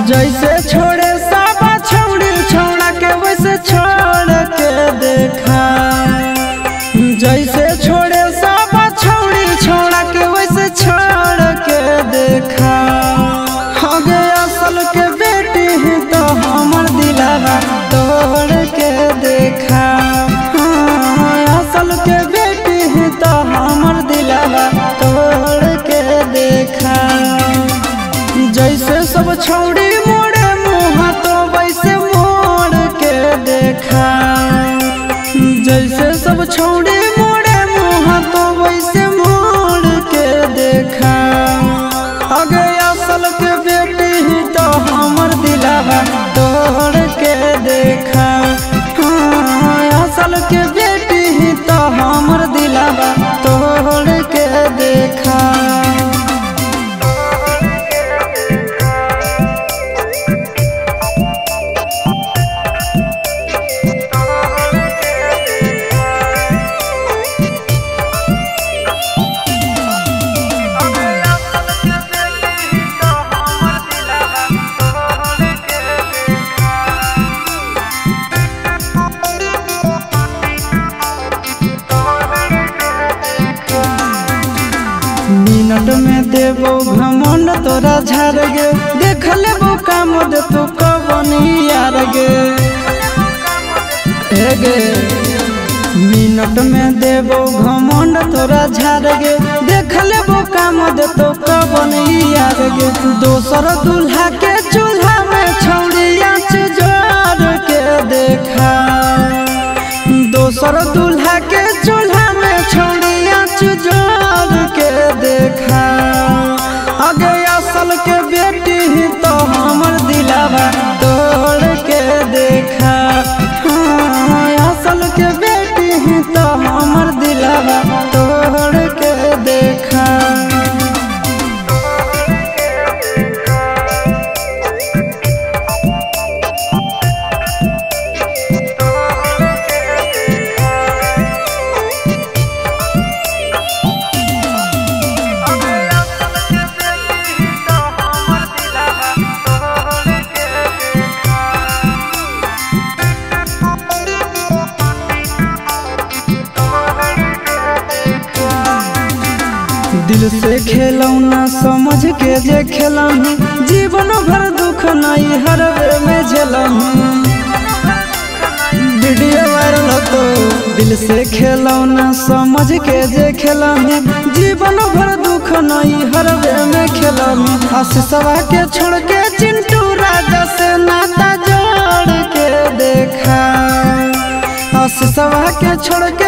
जैसे छोड़े साबा छौड़ी छौड़ा के वैसे छोड़ के देखा। जैसे छोड़े साबा छौड़ी छौड़ा के वैसे छोड़ के देखा। आगे असल के बेटी ही तो हमर दिलवा तोड़ के देखा। असल के बेटी ही तो हमर दिलवा तोड़ के देखा। जैसे सब छौड़ी मोड़े मुँह तो वैसे मोड़ के देखा। जैसे सब छौड़ी मोड़े मुँह तो वैसे मोड़ के देखा। आगे असल के बेटी ही तो हमर दिलवा तोड़ के देखा। असल के बेटी ही तो हमर दिलवा तोड़ के देखा। मिनट में देबो घमंड तोरा झाड़ गे। देख लेबो काम दे तू कबनी यार गे। मिनट में देबो घमंड तोरा झाड़ गे। देख लेबो काम दे तू कबनी यार गे। दोसर दूल्हा के चूल्हा में छौड़ी आँच जोड़ के देखा। दोसर दूल्हा के चूल्हा में छौड़ी आँच जोड़ के देखा। आगे असल के बेटी ही तो हमर दिलवा तोड़ के देखा। असल के बेटी ही तो हमर दिलवा तोड़ के देखा। दिल से खेलौना समझ के जे खेलही। जीवन भर दुख नहीं हरवे में झेलही। वीडियो वायरल तो दिल से खेलौना समझ के जे खेलही। जीवन भर दुख नहीं हरवे में खेलही। आशीषवा के छोड़ के चिंटू राजा से नाता जोड़ के देखा। आशीषवा के छोड़ के